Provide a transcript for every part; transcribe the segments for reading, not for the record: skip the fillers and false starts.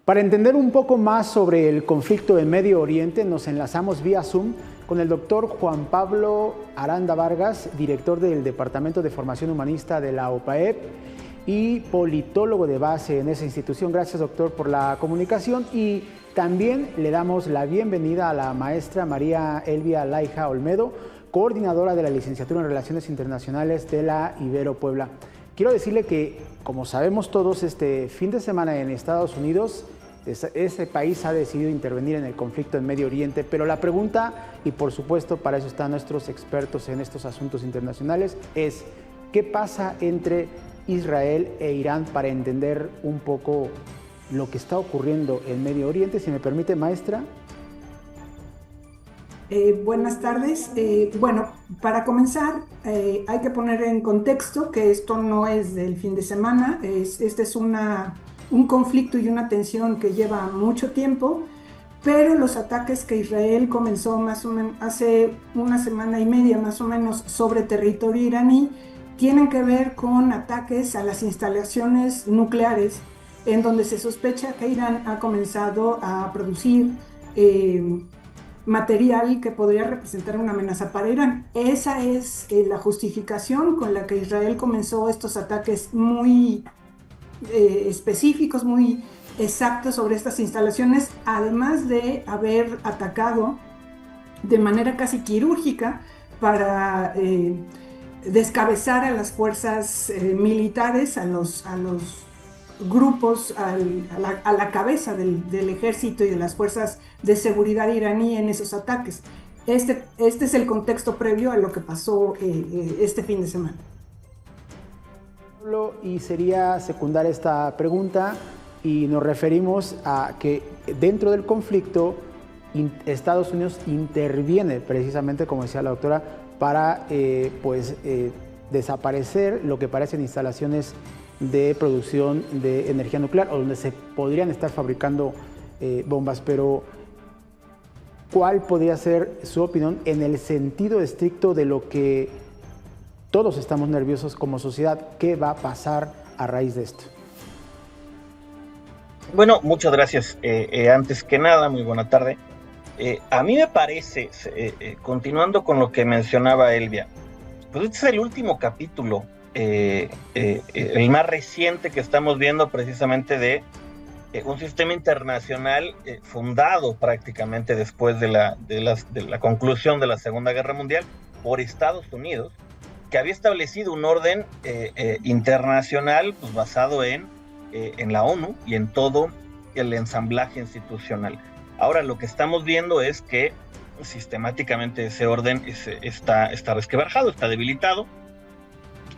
Para entender un poco más sobre el conflicto en Medio Oriente, nos enlazamos vía Zoom con el doctor Juan Pablo Aranda Vargas, director del Departamento de Formación Humanista de la OPAEP y politólogo de base en esa institución. Gracias, doctor, por la comunicación, y también le damos la bienvenida a la maestra María Elvia Laija Olmedo, coordinadora de la licenciatura en Relaciones Internacionales de la Ibero Puebla. Quiero decirle que, como sabemos todos, este fin de semana en Estados Unidos, ese país ha decidido intervenir en el conflicto en Medio Oriente, pero la pregunta, y por supuesto para eso están nuestros expertos en estos asuntos internacionales, es ¿qué pasa entre Israel e Irán para entender un poco lo que está ocurriendo en Medio Oriente? Si me permite, maestra. Buenas tardes. Bueno, para comenzar, hay que poner en contexto que esto no es del fin de semana, este es un conflicto y una tensión que lleva mucho tiempo, pero los ataques que Israel comenzó más o menos hace una semana y media más o menos sobre territorio iraní tienen que ver con ataques a las instalaciones nucleares, en donde se sospecha que Irán ha comenzado a producir material que podría representar una amenaza para Irán. Esa es la justificación con la que Israel comenzó estos ataques muy específicos, muy exactos sobre estas instalaciones, además de haber atacado de manera casi quirúrgica para descabezar a las fuerzas militares, a los grupos, a la cabeza del ejército y de las fuerzas de seguridad iraní en esos ataques. Este es el contexto previo a lo que pasó este fin de semana. Y sería secundar esta pregunta, y nos referimos a que dentro del conflicto Estados Unidos interviene precisamente, como decía la doctora, para desaparecer lo que parecen instalaciones de producción de energía nuclear, o donde se podrían estar fabricando bombas. Pero ¿cuál podría ser su opinión en el sentido estricto de lo que todos estamos nerviosos como sociedad? ¿Qué va a pasar a raíz de esto? Bueno, muchas gracias. Antes que nada, muy buena tarde. A mí me parece, continuando con lo que mencionaba Elvia, pues este es el último capítulo, el más reciente que estamos viendo precisamente de un sistema internacional fundado prácticamente después de la conclusión de la Segunda Guerra Mundial por Estados Unidos, que había establecido un orden internacional pues, basado en la ONU y en todo el ensamblaje institucional. Ahora lo que estamos viendo es que sistemáticamente ese orden está resquebrajado, está debilitado,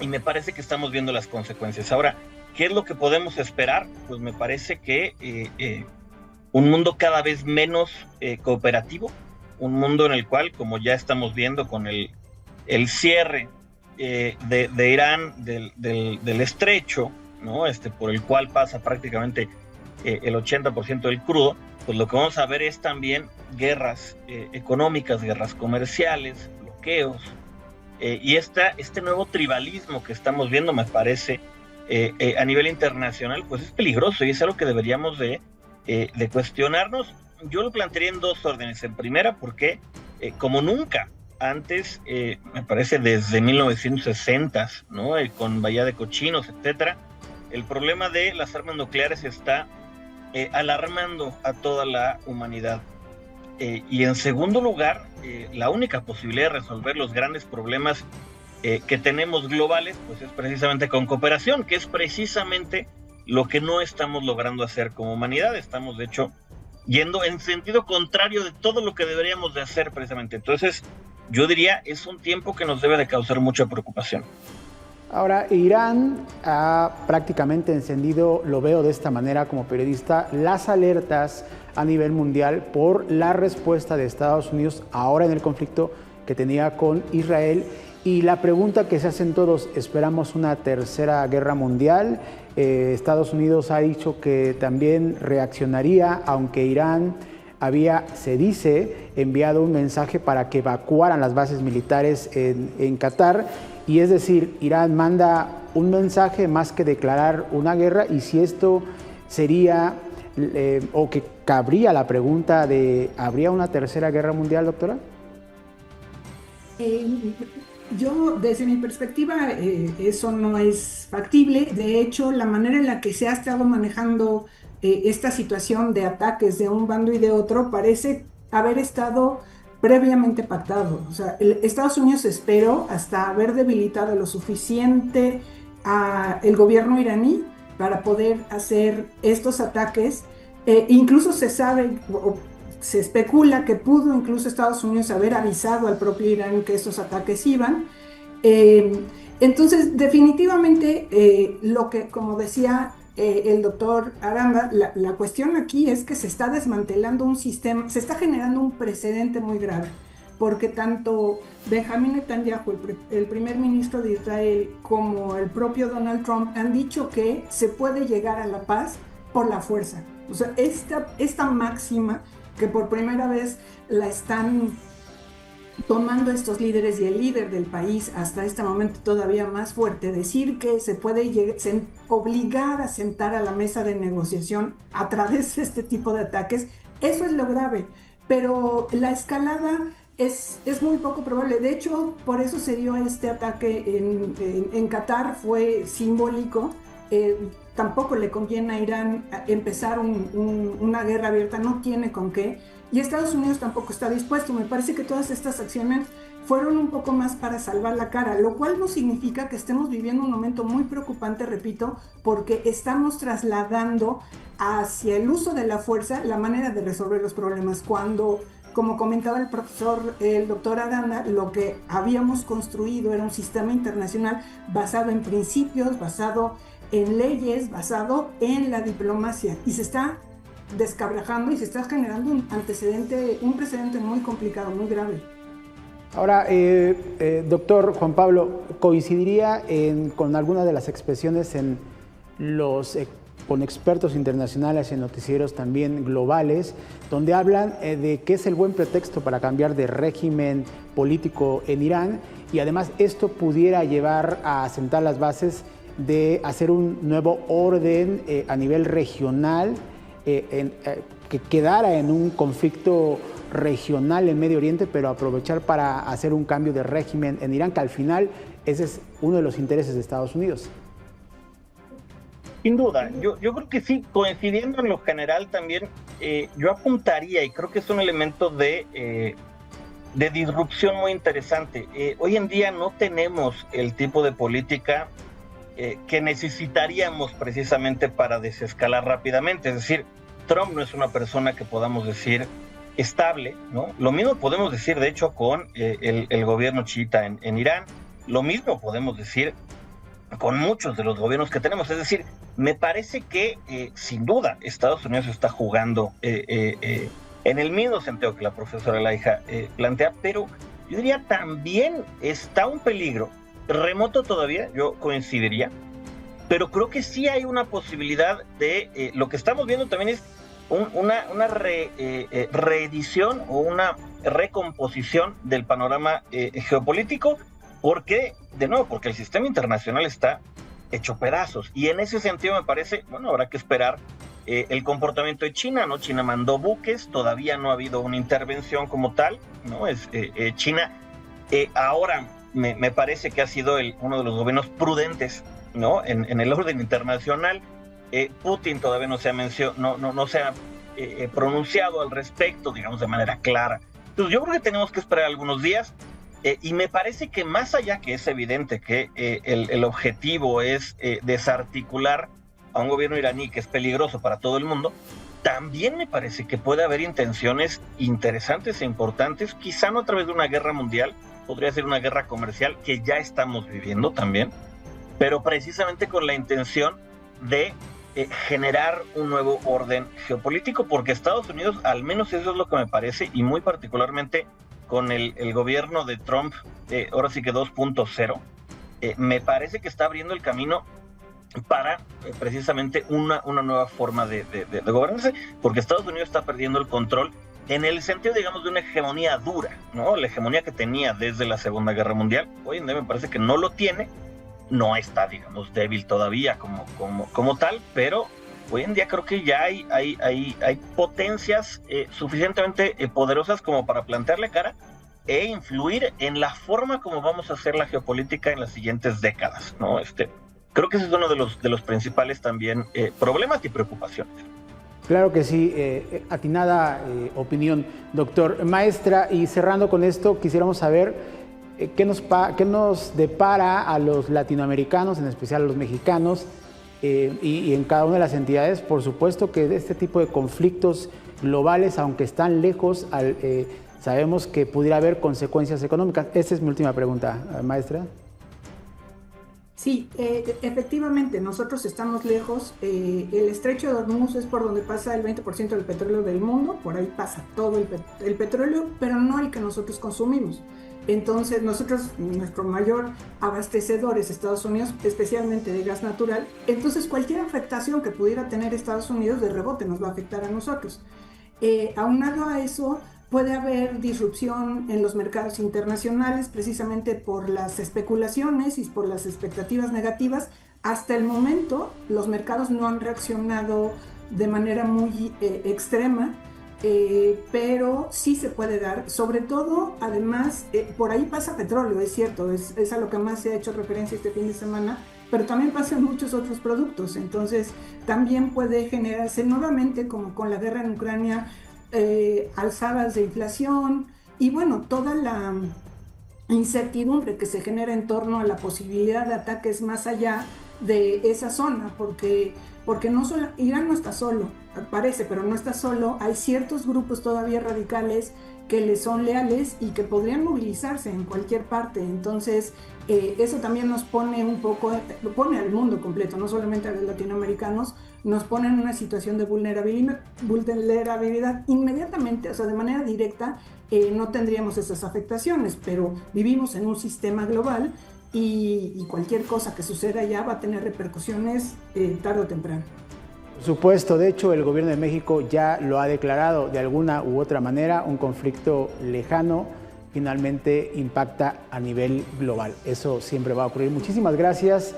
y me parece que estamos viendo las consecuencias. Ahora, ¿qué es lo que podemos esperar? Pues me parece que un mundo cada vez menos cooperativo, un mundo en el cual, como ya estamos viendo con el cierre de Irán del estrecho, ¿no? Por el cual pasa prácticamente el 80% del crudo, pues lo que vamos a ver es también guerras económicas, guerras comerciales, bloqueos, y este nuevo tribalismo que estamos viendo, me parece, a nivel internacional, pues es peligroso y es algo que deberíamos de cuestionarnos. Yo lo plantearía en dos órdenes. En primera, porque como nunca antes, me parece desde 1960, ¿no? Con Bahía de Cochinos, etcétera, el problema de las armas nucleares está alarmando a toda la humanidad. Y en segundo lugar, la única posibilidad de resolver los grandes problemas que tenemos globales, pues es precisamente con cooperación, que es precisamente lo que no estamos logrando hacer como humanidad. Estamos, de hecho, yendo en sentido contrario de todo lo que deberíamos de hacer precisamente. Entonces, yo diría, es un tiempo que nos debe de causar mucha preocupación. Ahora, Irán ha prácticamente encendido, lo veo de esta manera como periodista, las alertas a nivel mundial por la respuesta de Estados Unidos ahora en el conflicto que tenía con Israel. Y la pregunta que se hacen todos, ¿esperamos una tercera guerra mundial? Estados Unidos ha dicho que también reaccionaría, aunque Irán había, se dice, enviado un mensaje para que evacuaran las bases militares en Qatar. Y es decir, Irán manda un mensaje más que declarar una guerra, y si esto sería o que cabría la pregunta de ¿habría una tercera guerra mundial, doctora? Yo, desde mi perspectiva, eso no es factible. De hecho, la manera en la que se ha estado manejando esta situación de ataques de un bando y de otro parece haber estado previamente pactado. O sea, Estados Unidos esperó hasta haber debilitado lo suficiente al gobierno iraní para poder hacer estos ataques. Incluso se sabe, se especula que pudo incluso Estados Unidos haber avisado al propio Irán que estos ataques iban. Entonces, definitivamente, lo que, como decía el doctor Aranda, la cuestión aquí es que se está desmantelando un sistema, se está generando un precedente muy grave, porque tanto Benjamín Netanyahu, el primer ministro de Israel, como el propio Donald Trump han dicho que se puede llegar a la paz por la fuerza. O sea, esta máxima que por primera vez la están tomando estos líderes y el líder del país hasta este momento todavía más fuerte, decir que se puede obligar a sentar a la mesa de negociación a través de este tipo de ataques, eso es lo grave, pero la escalada es muy poco probable. De hecho, por eso se dio este ataque en Qatar, fue simbólico. Tampoco le conviene a Irán empezar una guerra abierta, no tiene con qué, y Estados Unidos tampoco está dispuesto. Me parece que todas estas acciones fueron un poco más para salvar la cara, lo cual no significa que estemos viviendo un momento muy preocupante, repito, porque estamos trasladando hacia el uso de la fuerza la manera de resolver los problemas, cuando, como comentaba el doctor Aranda, lo que habíamos construido era un sistema internacional basado en principios, basado en leyes, basado en la diplomacia, y se está descabrajando y se está generando un precedente muy complicado, muy grave. Ahora, doctor Juan Pablo, ¿coincidiría con alguna de las expresiones con expertos internacionales en noticieros también globales, donde hablan de que es el buen pretexto para cambiar de régimen político en Irán, y además esto pudiera llevar a sentar las bases de hacer un nuevo orden a nivel regional, que quedara en un conflicto regional en Medio Oriente, pero aprovechar para hacer un cambio de régimen en Irán, que al final ese es uno de los intereses de Estados Unidos? Sin duda, yo creo que sí, coincidiendo en lo general también, yo apuntaría, y creo que es un elemento de disrupción muy interesante. Hoy en día no tenemos el tipo de política que necesitaríamos precisamente para desescalar rápidamente. Es decir, Trump no es una persona que podamos decir estable, ¿no? Lo mismo podemos decir, de hecho, con el gobierno chiita en Irán. Lo mismo podemos decir con muchos de los gobiernos que tenemos. Es decir, me parece que sin duda Estados Unidos está jugando en el mismo sentido que la profesora Laija plantea, pero yo diría también está un peligro remoto todavía, yo coincidiría, pero creo que sí hay una posibilidad de lo que estamos viendo también es una reedición o una recomposición del panorama geopolítico, porque el sistema internacional está hecho pedazos, y en ese sentido me parece, bueno, habrá que esperar el comportamiento de China, ¿no? China mandó buques, todavía no ha habido una intervención como tal, ¿no? China ahora me parece que ha sido uno de los gobiernos prudentes, ¿no? En el orden internacional. Putin todavía no se ha pronunciado al respecto, digamos, de manera clara. Entonces yo creo que tenemos que esperar algunos días, y me parece que más allá que es evidente que el objetivo es desarticular a un gobierno iraní que es peligroso para todo el mundo, también me parece que puede haber intenciones interesantes e importantes, quizá no a través de una guerra mundial, podría ser una guerra comercial que ya estamos viviendo también, pero precisamente con la intención de generar un nuevo orden geopolítico, porque Estados Unidos, al menos eso es lo que me parece, y muy particularmente con el gobierno de Trump, ahora sí que 2.0, me parece que está abriendo el camino para precisamente una nueva forma de gobernarse, porque Estados Unidos está perdiendo el control en el sentido, digamos, de una hegemonía dura, ¿no? La hegemonía que tenía desde la Segunda Guerra Mundial, hoy en día me parece que no lo tiene, no está, digamos, débil todavía como tal, pero Hoy en día creo que ya hay potencias suficientemente poderosas como para plantearle cara e influir en la forma como vamos a hacer la geopolítica en las siguientes décadas, ¿no? Creo que ese es uno de los principales también problemas y preocupaciones. Claro que sí, atinada opinión, doctor. Maestra, y cerrando con esto, quisiéramos saber qué nos depara a los latinoamericanos, en especial a los mexicanos, y en cada una de las entidades, por supuesto que este tipo de conflictos globales, aunque están lejos, sabemos que pudiera haber consecuencias económicas. Esta es mi última pregunta, maestra. Sí, efectivamente, nosotros estamos lejos. El estrecho de Hormuz es por donde pasa el 20% del petróleo del mundo, por ahí pasa todo el petróleo, pero no el que nosotros consumimos. Entonces, nuestro mayor abastecedor es Estados Unidos, especialmente de gas natural. Entonces, cualquier afectación que pudiera tener Estados Unidos de rebote nos va a afectar a nosotros. Aunado a eso, puede haber disrupción en los mercados internacionales precisamente por las especulaciones y por las expectativas negativas. Hasta el momento, los mercados no han reaccionado de manera muy extrema. Pero sí se puede dar, sobre todo, además, por ahí pasa petróleo, es cierto, es a lo que más se ha hecho referencia este fin de semana, pero también pasan muchos otros productos, entonces también puede generarse nuevamente, como con la guerra en Ucrania, alzadas de inflación y bueno, toda la incertidumbre que se genera en torno a la posibilidad de ataques más allá de esa zona, porque no solo, Irán no está solo, parece, pero no está solo. Hay ciertos grupos todavía radicales que le son leales y que podrían movilizarse en cualquier parte. Entonces, eso también nos pone un poco, pone al mundo completo, no solamente a los latinoamericanos, nos pone en una situación de vulnerabilidad inmediatamente, o sea, de manera directa, no tendríamos esas afectaciones, pero vivimos en un sistema global y cualquier cosa que suceda ya va a tener repercusiones tarde o temprano. Por supuesto, de hecho el gobierno de México ya lo ha declarado de alguna u otra manera, un conflicto lejano finalmente impacta a nivel global. Eso siempre va a ocurrir. Muchísimas gracias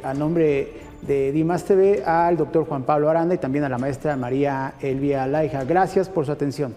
a nombre de Dimas TV al doctor Juan Pablo Aranda y también a la maestra María Elvia Laija. Gracias por su atención.